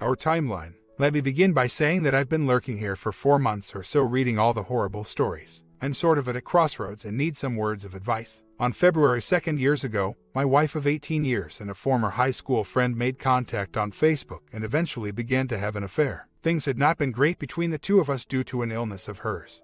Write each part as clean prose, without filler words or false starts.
Our timeline. Let me begin by saying that I've been lurking here for 4 months or so reading all the horrible stories. I'm sort of at a crossroads and need some words of advice. On February 2nd years ago, my wife of 18 years and a former high school friend made contact on Facebook and eventually began to have an affair. Things had not been great between the two of us due to an illness of hers.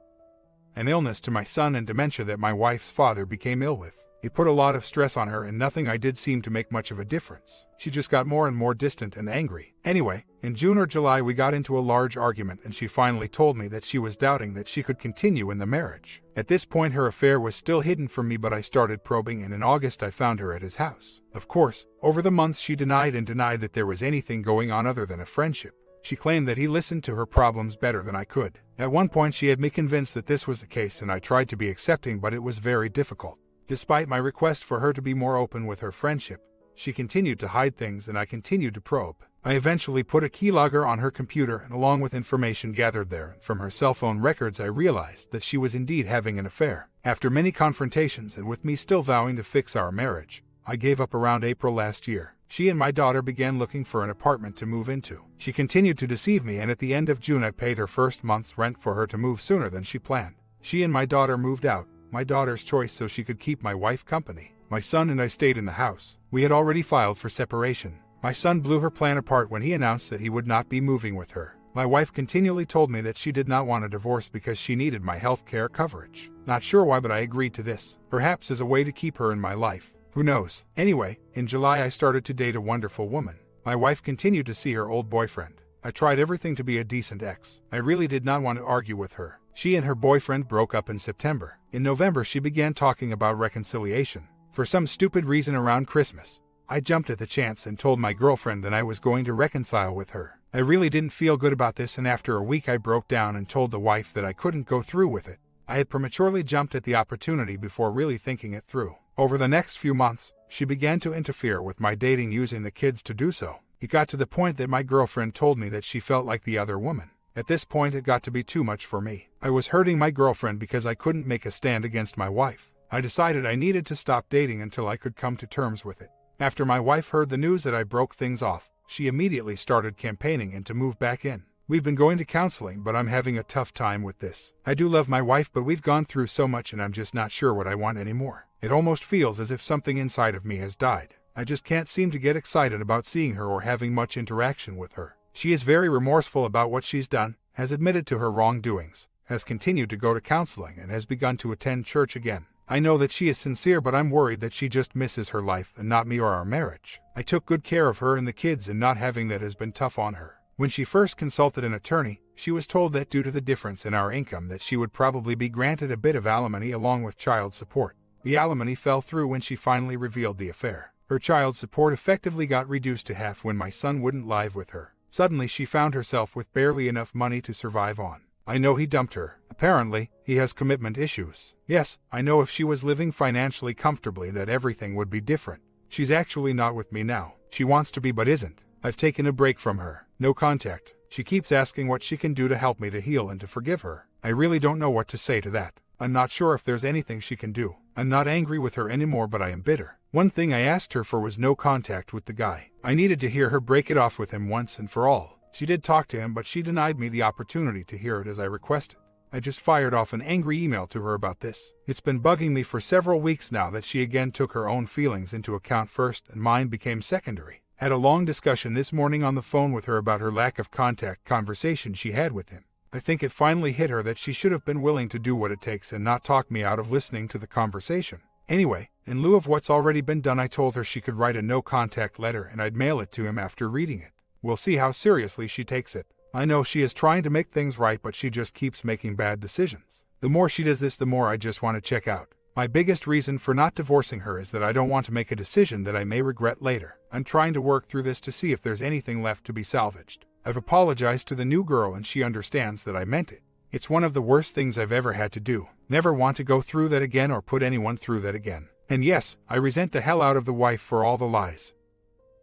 An illness to my son and dementia that my wife's father became ill with. It put a lot of stress on her and nothing I did seemed to make much of a difference. She just got more and more distant and angry. Anyway, in June or July we got into a large argument and she finally told me that she was doubting that she could continue in the marriage. At this point her affair was still hidden from me, but I started probing and in August I found her at his house. Of course, over the months she denied that there was anything going on other than a friendship. She claimed that he listened to her problems better than I could. At one point she had me convinced that this was the case and I tried to be accepting, but it was very difficult. Despite my request for her to be more open with her friendship, she continued to hide things and I continued to probe. I eventually put a keylogger on her computer and along with information gathered there from her cell phone records I realized that she was indeed having an affair. After many confrontations and with me still vowing to fix our marriage, I gave up around April last year. She and my daughter began looking for an apartment to move into. She continued to deceive me and at the end of June I paid her first month's rent for her to move sooner than she planned. She and my daughter moved out. My daughter's choice so she could keep my wife company. My son and I stayed in the house. We had already filed for separation. My son blew her plan apart when he announced that he would not be moving with her. My wife continually told me that she did not want a divorce because she needed my health care coverage. Not sure why, but I agreed to this. Perhaps as a way to keep her in my life. Who knows? Anyway, in July I started to date a wonderful woman. My wife continued to see her old boyfriend. I tried everything to be a decent ex. I really did not want to argue with her. She and her boyfriend broke up in September. In November she began talking about reconciliation. For some stupid reason around Christmas, I jumped at the chance and told my girlfriend that I was going to reconcile with her. I really didn't feel good about this and after a week I broke down and told the wife that I couldn't go through with it. I had prematurely jumped at the opportunity before really thinking it through. Over the next few months, she began to interfere with my dating using the kids to do so. It got to the point that my girlfriend told me that she felt like the other woman. At this point it got to be too much for me. I was hurting my girlfriend because I couldn't make a stand against my wife. I decided I needed to stop dating until I could come to terms with it. After my wife heard the news that I broke things off, she immediately started campaigning and to move back in. We've been going to counseling, but I'm having a tough time with this. I do love my wife, but we've gone through so much and I'm just not sure what I want anymore. It almost feels as if something inside of me has died. I just can't seem to get excited about seeing her or having much interaction with her. She is very remorseful about what she's done, has admitted to her wrongdoings, has continued to go to counseling and has begun to attend church again. I know that she is sincere, but I'm worried that she just misses her life and not me or our marriage. I took good care of her and the kids and not having that has been tough on her. When she first consulted an attorney, she was told that due to the difference in our income that she would probably be granted a bit of alimony along with child support. The alimony fell through when she finally revealed the affair. Her child support effectively got reduced to half when my son wouldn't live with her. Suddenly she found herself with barely enough money to survive on. I know he dumped her. Apparently, he has commitment issues. Yes, I know if she was living financially comfortably that everything would be different. She's actually not with me now. She wants to be but isn't. I've taken a break from her. No contact. She keeps asking what she can do to help me to heal and to forgive her. I really don't know what to say to that. I'm not sure if there's anything she can do. I'm not angry with her anymore, but I am bitter. One thing I asked her for was no contact with the guy. I needed to hear her break it off with him once and for all. She did talk to him, but she denied me the opportunity to hear it as I requested. I just fired off an angry email to her about this. It's been bugging me for several weeks now that she again took her own feelings into account first and mine became secondary. Had a long discussion this morning on the phone with her about her lack of conversation she had with him. I think it finally hit her that she should have been willing to do what it takes and not talk me out of listening to the conversation. Anyway, in lieu of what's already been done, I told her she could write a no-contact letter and I'd mail it to him after reading it. We'll see how seriously she takes it. I know she is trying to make things right, but she just keeps making bad decisions. The more she does this, the more I just want to check out. My biggest reason for not divorcing her is that I don't want to make a decision that I may regret later. I'm trying to work through this to see if there's anything left to be salvaged. I've apologized to the new girl and she understands that I meant it. It's one of the worst things I've ever had to do. Never want to go through that again or put anyone through that again. And yes, I resent the hell out of the wife for all the lies,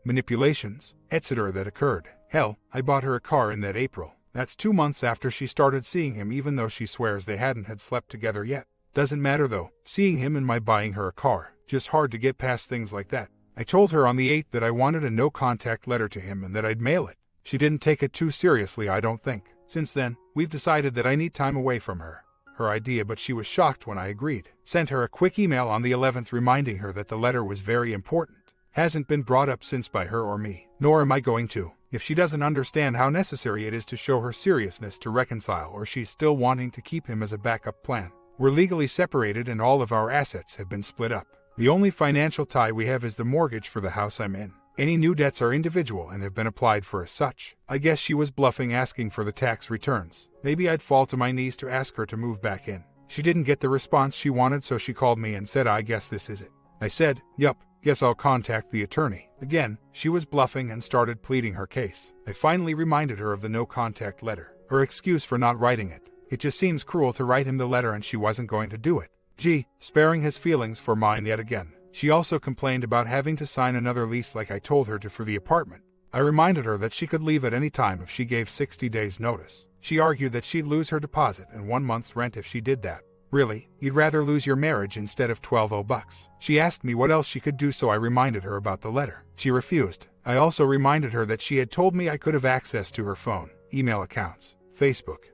manipulations, etc. that occurred. Hell, I bought her a car in that April. That's 2 months after she started seeing him, even though she swears they hadn't had slept together yet. Doesn't matter though, seeing him and my buying her a car. Just hard to get past things like that. I told her on the 8th that I wanted a no-contact letter to him and that I'd mail it. She didn't take it too seriously, I don't think. Since then, we've decided that I need time away from her. Her idea, but she was shocked when I agreed. Sent her a quick email on the 11th reminding her that the letter was very important. Hasn't been brought up since by her or me, nor am I going to. If she doesn't understand how necessary it is to show her seriousness to reconcile, or she's still wanting to keep him as a backup plan. We're legally separated and all of our assets have been split up. The only financial tie we have is the mortgage for the house I'm in. Any new debts are individual and have been applied for as such. I guess she was bluffing, asking for the tax returns. Maybe I'd fall to my knees to ask her to move back in. She didn't get the response she wanted, so she called me and said, I guess this is it. I said, yup, guess I'll contact the attorney. Again, she was bluffing and started pleading her case. I finally reminded her of the no contact letter, her excuse for not writing it. It just seems cruel to write him the letter and she wasn't going to do it. Gee, sparing his feelings for mine yet again. She also complained about having to sign another lease like I told her to for the apartment. I reminded her that she could leave at any time if she gave 60 days notice. She argued that she'd lose her deposit and 1 month's rent if she did that. Really, you'd rather lose your marriage instead of $12 She asked me what else she could do, so I reminded her about the letter. She refused. I also reminded her that she had told me I could have access to her phone, email accounts, Facebook,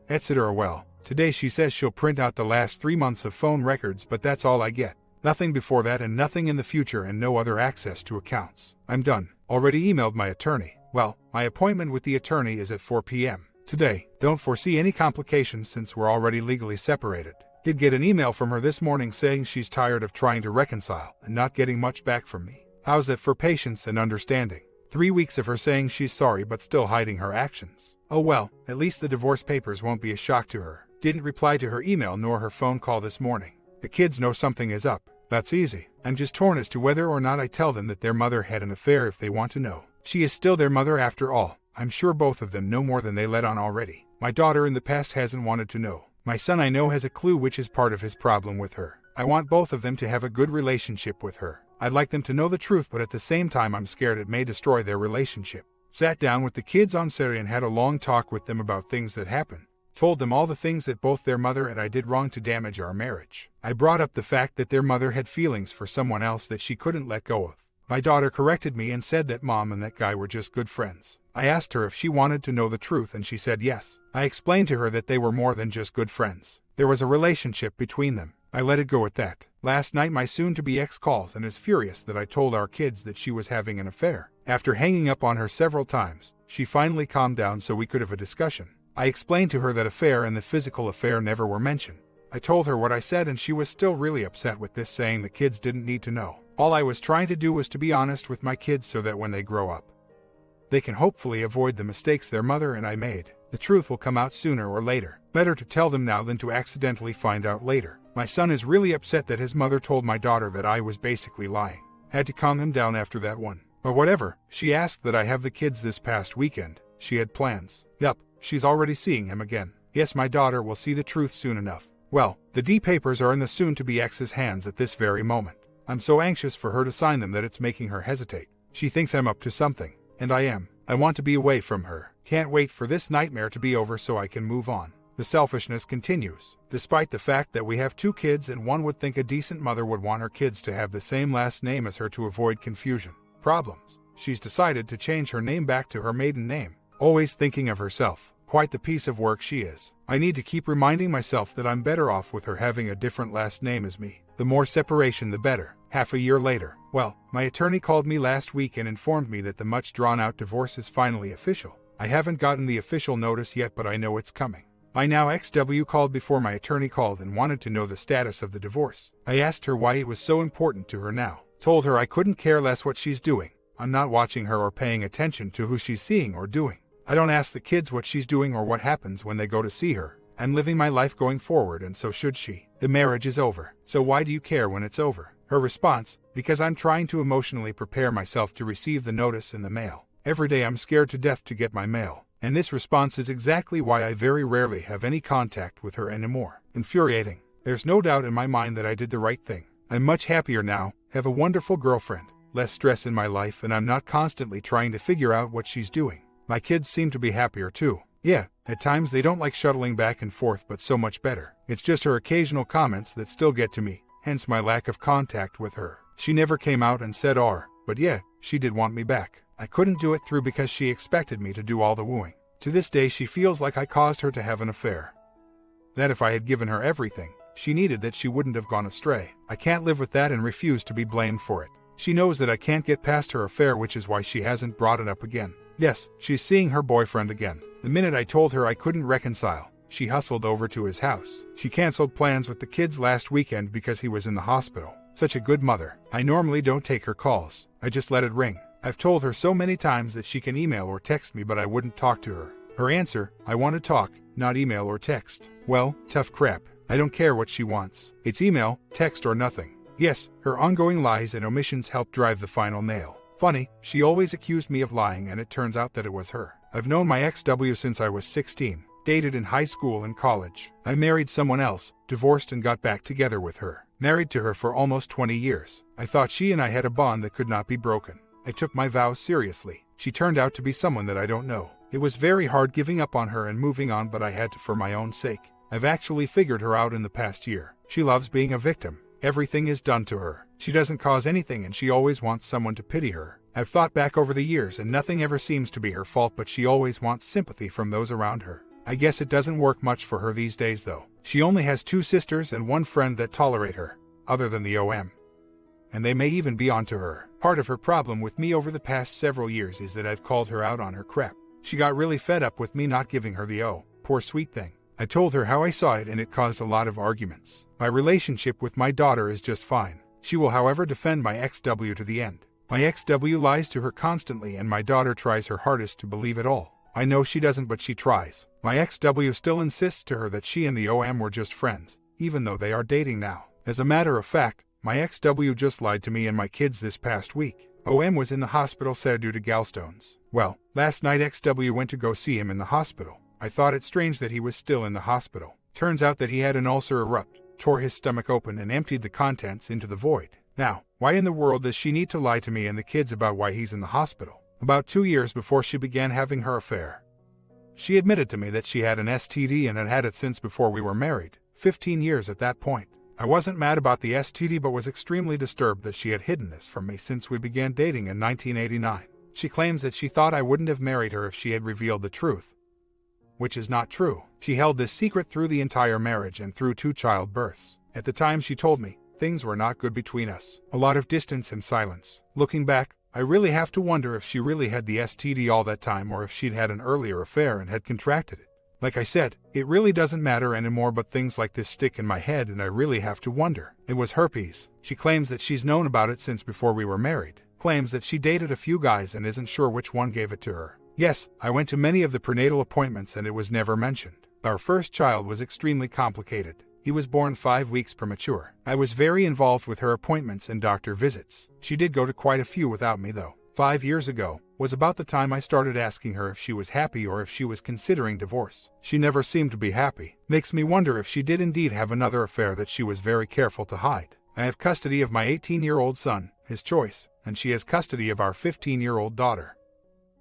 etc. Well, today she says she'll print out the last 3 months of phone records, but that's all I get. Nothing before that and nothing in the future, and no other access to accounts. I'm done. Already emailed my attorney. Well, my appointment with the attorney is at 4 p.m. today. Don't foresee any complications since we're already legally separated. Did get an email from her this morning saying she's tired of trying to reconcile and not getting much back from me. How's that for patience and understanding? 3 weeks of her saying she's sorry but still hiding her actions. Oh well, at least the divorce papers won't be a shock to her. Didn't reply to her email nor her phone call this morning. The kids know something is up. That's easy. I'm just torn as to whether or not I tell them that their mother had an affair if they want to know. She is still their mother after all. I'm sure both of them know more than they let on already. My daughter in the past hasn't wanted to know. My son I know has a clue, which is part of his problem with her. I want both of them to have a good relationship with her. I'd like them to know the truth, but at the same time I'm scared it may destroy their relationship. Sat down with the kids on Saturday and had a long talk with them about things that happened. Told them all the things that both their mother and I did wrong to damage our marriage. I brought up the fact that their mother had feelings for someone else that she couldn't let go of. My daughter corrected me and said that mom and that guy were just good friends. I asked her if she wanted to know the truth and she said yes. I explained to her that they were more than just good friends. There was a relationship between them. I let it go at that. Last night my soon-to-be ex calls and is furious that I told our kids that she was having an affair. After hanging up on her several times, she finally calmed down so we could have a discussion. I explained to her that affair and the physical affair never were mentioned. I told her what I said and she was still really upset with this, saying the kids didn't need to know. All I was trying to do was to be honest with my kids so that when they grow up, they can hopefully avoid the mistakes their mother and I made. The truth will come out sooner or later. Better to tell them now than to accidentally find out later. My son is really upset that his mother told my daughter that I was basically lying. Had to calm him down after that one. But whatever, she asked that I have the kids this past weekend. She had plans. Yup, she's already seeing him again. Yes, my daughter will see the truth soon enough. Well, the D papers are in the soon-to-be ex's hands at this very moment. I'm so anxious for her to sign them that it's making her hesitate. She thinks I'm up to something. And I am. I want to be away from her. Can't wait for this nightmare to be over so I can move on. The selfishness continues. Despite the fact that we have 2 kids and one would think a decent mother would want her kids to have the same last name as her to avoid confusion. Problems. She's decided to change her name back to her maiden name. Always thinking of herself. Quite the piece of work she is. I need to keep reminding myself that I'm better off with her having a different last name as me. The more separation the better. Half a year later. Well, my attorney called me last week and informed me that the much drawn-out divorce is finally official. I haven't gotten the official notice yet, but I know it's coming. My now ex-W called before my attorney called and wanted to know the status of the divorce. I asked her why it was so important to her now. Told her I couldn't care less what she's doing. I'm not watching her or paying attention to who she's seeing or doing. I don't ask the kids what she's doing or what happens when they go to see her. I'm living my life going forward, and so should she. The marriage is over. So why do you care when it's over? Her response, because I'm trying to emotionally prepare myself to receive the notice in the mail. Every day I'm scared to death to get my mail. And this response is exactly why I very rarely have any contact with her anymore. Infuriating. There's no doubt in my mind that I did the right thing. I'm much happier now, have a wonderful girlfriend, less stress in my life, and I'm not constantly trying to figure out what she's doing. My kids seem to be happier too. Yeah, at times they don't like shuttling back and forth, but so much better. It's just her occasional comments that still get to me, hence my lack of contact with her. She never came out and said but yeah, she did want me back. I couldn't do it through because she expected me to do all the wooing. To this day she feels like I caused her to have an affair. That if I had given her everything she needed, that she wouldn't have gone astray. I can't live with that and refuse to be blamed for it. She knows that I can't get past her affair, which is why she hasn't brought it up again. Yes, she's seeing her boyfriend again. The minute I told her I couldn't reconcile, she hustled over to his house. She canceled plans with the kids last weekend because he was in the hospital. Such a good mother. I normally don't take her calls. I just let it ring. I've told her so many times that she can email or text me, but I wouldn't talk to her. Her answer: I want to talk, not email or text. Well, tough crap. I don't care what she wants. It's email, text, or nothing. Yes, her ongoing lies and omissions help drive the final nail. Funny, she always accused me of lying, and it turns out that it was her. I've known my ex-W since I was 16, dated in high school and college. I married someone else, divorced, and got back together with her. Married to her for almost 20 years. I thought she and I had a bond that could not be broken. I took my vows seriously. She turned out to be someone that I don't know. It was very hard giving up on her and moving on, but I had to for my own sake. I've actually figured her out in the past year. She loves being a victim. Everything is done to her. She doesn't cause anything and she always wants someone to pity her. I've thought back over the years and nothing ever seems to be her fault, but she always wants sympathy from those around her. I guess it doesn't work much for her these days though. She only has 2 sisters and 1 friend that tolerate her, other than the OM. And they may even be onto her. Part of her problem with me over the past several years is that I've called her out on her crap. She got really fed up with me not giving her the poor sweet thing. I told her how I saw it and it caused a lot of arguments. My relationship with my daughter is just fine. She will however defend my ex-W to the end. My ex-W lies to her constantly and my daughter tries her hardest to believe it all. I know she doesn't, but she tries. My ex-W still insists to her that she and the OM were just friends, even though they are dating now. As a matter of fact, my ex-W just lied to me and my kids this past week. OM was in the hospital said due to gallstones. Well, last night ex-W went to go see him in the hospital. I thought it strange that he was still in the hospital. Turns out that he had an ulcer erupt, tore his stomach open and emptied the contents into the void. Now, why in the world does she need to lie to me and the kids about why he's in the hospital? About 2 years before she began having her affair, she admitted to me that she had an STD and had had it since before we were married, 15 years at that point. I wasn't mad about the STD but was extremely disturbed that she had hidden this from me since we began dating in 1989. She claims that she thought I wouldn't have married her if she had revealed the truth, which is not true. She held this secret through the entire marriage and through 2 childbirths. At the time she told me, things were not good between us. A lot of distance and silence. Looking back, I really have to wonder if she really had the STD all that time or if she'd had an earlier affair and had contracted it. Like I said, it really doesn't matter anymore, but things like this stick in my head and I really have to wonder. It was herpes. She claims that she's known about it since before we were married. Claims that she dated a few guys and isn't sure which one gave it to her. Yes, I went to many of the prenatal appointments and it was never mentioned. Our first child was extremely complicated. He was born 5 weeks premature. I was very involved with her appointments and doctor visits. She did go to quite a few without me though. 5 years ago was about the time I started asking her if she was happy or if she was considering divorce. She never seemed to be happy. Makes me wonder if she did indeed have another affair that she was very careful to hide. I have custody of my 18-year-old son, his choice, and she has custody of our 15-year-old daughter,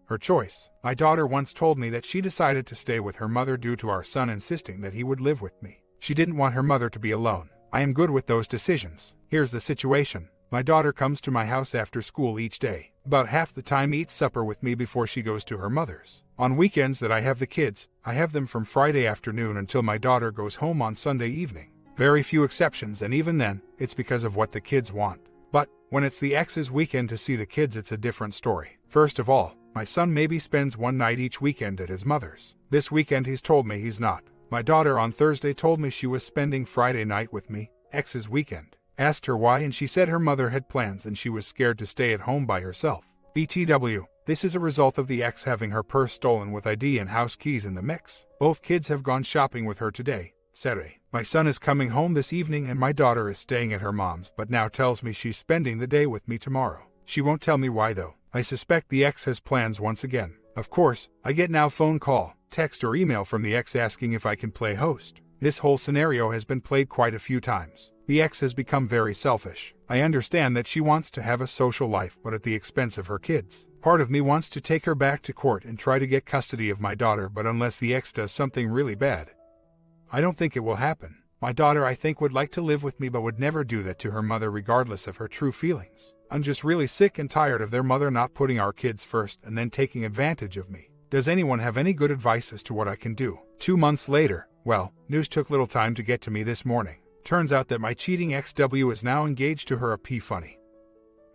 her choice. My daughter once told me that she decided to stay with her mother due to our son insisting that he would live with me. She didn't want her mother to be alone. I am good with those decisions. Here's the situation. My daughter comes to my house after school each day. About half the time eats supper with me before she goes to her mother's. On weekends that I have the kids, I have them from Friday afternoon until my daughter goes home on Sunday evening. Very few exceptions, and even then, it's because of what the kids want. But when it's the ex's weekend to see the kids, it's a different story. First of all, my son maybe spends one night each weekend at his mother's. This weekend he's told me he's not. My daughter on Thursday told me she was spending Friday night with me, ex's weekend. Asked her why and she said her mother had plans and she was scared to stay at home by herself. BTW, this is a result of the ex having her purse stolen with ID and house keys in the mix. Both kids have gone shopping with her today, Saturday. My son is coming home this evening and my daughter is staying at her mom's but now tells me she's spending the day with me tomorrow. She won't tell me why though. I suspect the ex has plans once again. Of course, I get now phone call, text or email from the ex asking if I can play host. This whole scenario has been played quite a few times. The ex has become very selfish. I understand that she wants to have a social life but at the expense of her kids. Part of me wants to take her back to court and try to get custody of my daughter, but unless the ex does something really bad, I don't think it will happen. My daughter, I think, would like to live with me but would never do that to her mother regardless of her true feelings. I'm just really sick and tired of their mother not putting our kids first and then taking advantage of me. Does anyone have any good advice as to what I can do? 2 months later, well, news took little time to get to me this morning. Turns out that my cheating XW is now engaged to her. A P funny.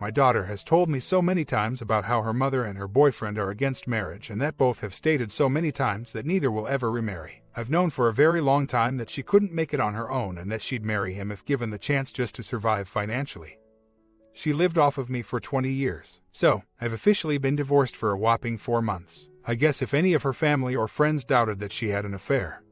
My daughter has told me so many times about how her mother and her boyfriend are against marriage and that both have stated so many times that neither will ever remarry. I've known for a very long time that she couldn't make it on her own and that she'd marry him if given the chance just to survive financially. She lived off of me for 20 years, so I've officially been divorced for a whopping 4 months. I guess if any of her family or friends doubted that she had an affair,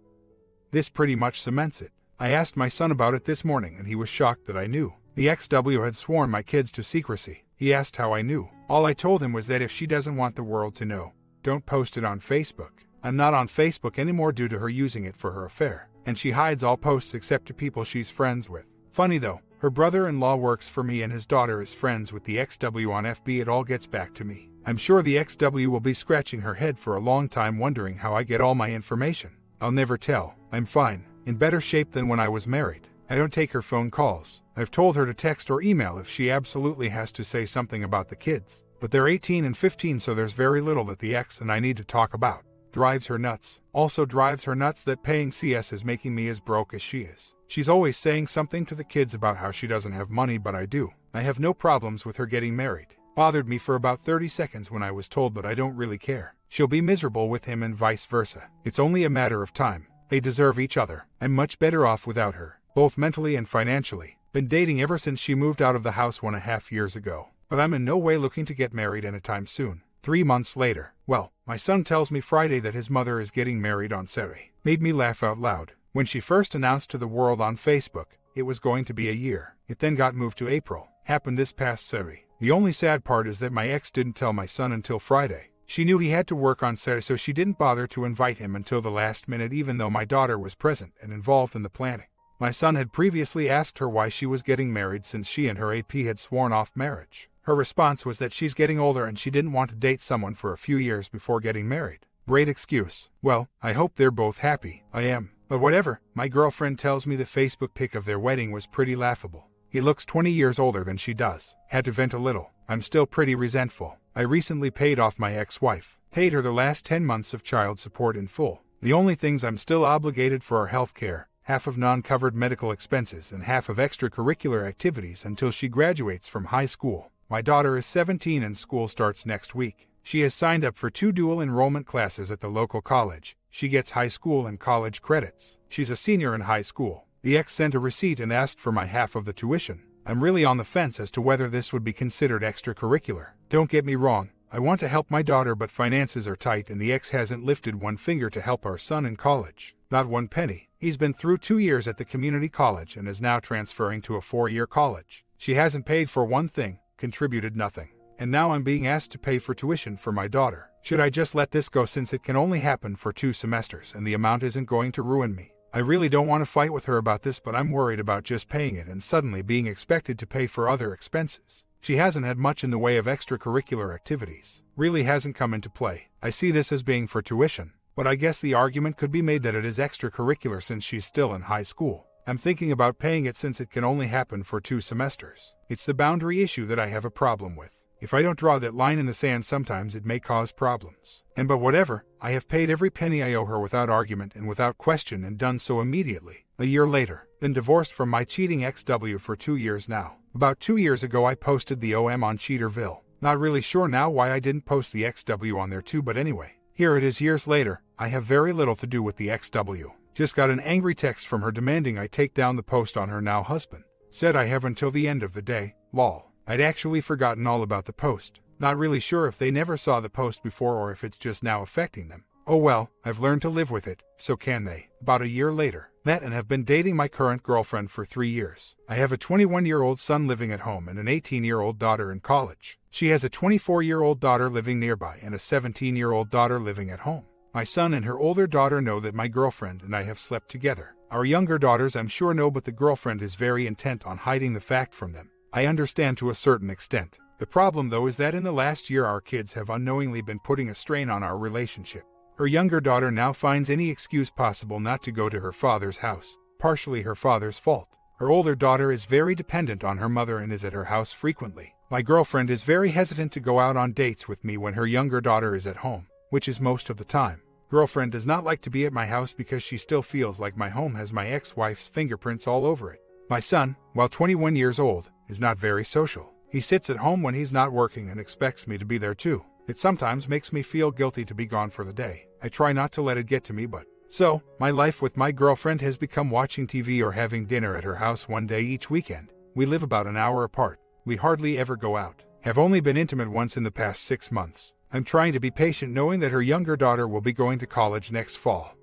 this pretty much cements it. I asked my son about it this morning and he was shocked that I knew. The XW had sworn my kids to secrecy. He asked how I knew. All I told him was that if she doesn't want the world to know, don't post it on Facebook. I'm not on Facebook anymore due to her using it for her affair, and she hides all posts except to people she's friends with. Funny though, her brother-in-law works for me and his daughter is friends with the XW on FB. It all gets back to me. I'm sure the XW will be scratching her head for a long time wondering how I get all my information. I'll never tell. I'm fine, in better shape than when I was married. I don't take her phone calls. I've told her to text or email if she absolutely has to say something about the kids. But they're 18 and 15, so there's very little that the ex and I need to talk about. Drives her nuts. Also drives her nuts that paying CS is making me as broke as she is. She's always saying something to the kids about how she doesn't have money, but I do. I have no problems with her getting married. Bothered me for about 30 seconds when I was told, but I don't really care. She'll be miserable with him and vice versa. It's only a matter of time. They deserve each other. I'm much better off without her, both mentally and financially. Been dating ever since she moved out of the house 1.5 years ago. But I'm in no way looking to get married anytime soon. 3 months later, well, my son tells me Friday that his mother is getting married on Saturday. Made me laugh out loud. When she first announced to the world on Facebook, it was going to be a year. It then got moved to April. Happened this past Saturday. The only sad part is that my ex didn't tell my son until Friday. She knew he had to work on Saturday, so she didn't bother to invite him until the last minute, even though my daughter was present and involved in the planning. My son had previously asked her why she was getting married since she and her AP had sworn off marriage. Her response was that she's getting older and she didn't want to date someone for a few years before getting married. Great excuse. Well, I hope they're both happy. I am. But whatever, my girlfriend tells me the Facebook pic of their wedding was pretty laughable. He looks 20 years older than she does. Had to vent a little. I'm still pretty resentful. I recently paid off my ex-wife. Paid her the last 10 months of child support in full. The only things I'm still obligated for are health care, half of non-covered medical expenses, and half of extracurricular activities until she graduates from high school. My daughter is 17 and school starts next week. She has signed up for 2 dual enrollment classes at the local college. She gets high school and college credits. She's a senior in high school. The ex sent a receipt and asked for my half of the tuition. I'm really on the fence as to whether this would be considered extracurricular. Don't get me wrong, I want to help my daughter, but finances are tight and the ex hasn't lifted one finger to help our son in college. Not one penny. He's been through 2 years at the community college and is now transferring to a 4-year college. She hasn't paid for one thing, contributed nothing. And now I'm being asked to pay for tuition for my daughter. Should I just let this go since it can only happen for 2 semesters and the amount isn't going to ruin me? I really don't want to fight with her about this, but I'm worried about just paying it and suddenly being expected to pay for other expenses. She hasn't had much in the way of extracurricular activities. Really hasn't come into play. I see this as being for tuition, but I guess the argument could be made that it is extracurricular since she's still in high school. I'm thinking about paying it since it can only happen for 2 semesters. It's the boundary issue that I have a problem with. If I don't draw that line in the sand, sometimes it may cause problems. But whatever, I have paid every penny I owe her without argument and without question, and done so immediately. A year later, been divorced from my cheating XW for 2 years now. About 2 years ago I posted the OM on Cheaterville. Not really sure now why I didn't post the XW on there too, but anyway. Here it is years later. I have very little to do with the XW. Just got an angry text from her demanding I take down the post on her now husband. Said I have until the end of the day, lol. I'd actually forgotten all about the post. Not really sure if they never saw the post before or if it's just now affecting them. Oh well, I've learned to live with it, so can they. About a year later, met and have been dating my current girlfriend for 3 years. I have a 21-year-old son living at home and an 18-year-old daughter in college. She has a 24-year-old daughter living nearby and a 17-year-old daughter living at home. My son and her older daughter know that my girlfriend and I have slept together. Our younger daughters I'm sure know, but the girlfriend is very intent on hiding the fact from them. I understand to a certain extent. The problem though is that in the last year our kids have unknowingly been putting a strain on our relationship. Her younger daughter now finds any excuse possible not to go to her father's house, partially her father's fault. Her older daughter is very dependent on her mother and is at her house frequently. My girlfriend is very hesitant to go out on dates with me when her younger daughter is at home, which is most of the time. Girlfriend does not like to be at my house because she still feels like my home has my ex-wife's fingerprints all over it. My son, while 21 years old, is not very social. He sits at home when he's not working and expects me to be there too. It sometimes makes me feel guilty to be gone for the day. I try not to let it get to me, but so, my life with my girlfriend has become watching TV or having dinner at her house one day each weekend. We live about an hour apart. We hardly ever go out. Have only been intimate once in the past 6 months. I'm trying to be patient knowing that her younger daughter will be going to college next fall.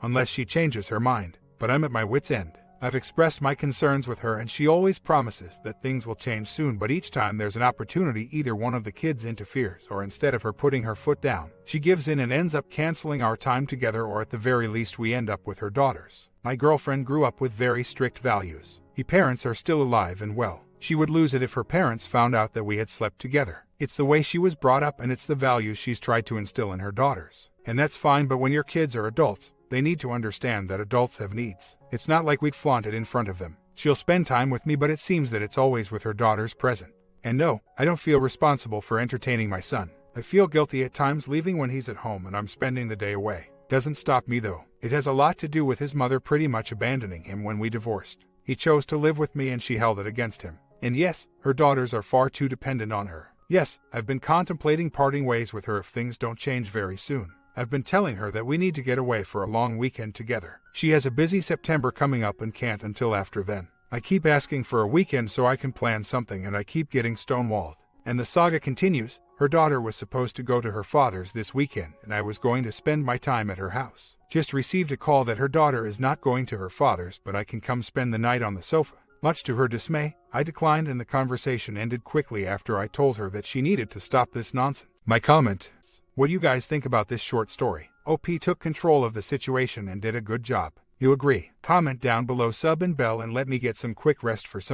Unless she changes her mind, but I'm at my wit's end. I've expressed my concerns with her and she always promises that things will change soon, but each time there's an opportunity either one of the kids interferes or instead of her putting her foot down, she gives in and ends up canceling our time together, or at the very least we end up with her daughters. My girlfriend grew up with very strict values. Her parents are still alive and well. She would lose it if her parents found out that we had slept together. It's the way she was brought up and it's the values she's tried to instill in her daughters. And that's fine, but when your kids are adults, they need to understand that adults have needs. It's not like we'd flaunt it in front of them. She'll spend time with me, but it seems that it's always with her daughters present. And no, I don't feel responsible for entertaining my son. I feel guilty at times leaving when he's at home and I'm spending the day away. Doesn't stop me though. It has a lot to do with his mother pretty much abandoning him when we divorced. He chose to live with me and she held it against him. And yes, her daughters are far too dependent on her. Yes, I've been contemplating parting ways with her if things don't change very soon. I've been telling her that we need to get away for a long weekend together. She has a busy September coming up and can't until after then. I keep asking for a weekend so I can plan something and I keep getting stonewalled. And the saga continues. Her daughter was supposed to go to her father's this weekend and I was going to spend my time at her house. Just received a call that her daughter is not going to her father's, but I can come spend the night on the sofa. Much to her dismay, I declined and the conversation ended quickly after I told her that she needed to stop this nonsense. My comment: what do you guys think about this short story? OP took control of the situation and did a good job. You agree? Comment down below, sub and bell, and let me get some quick rest for some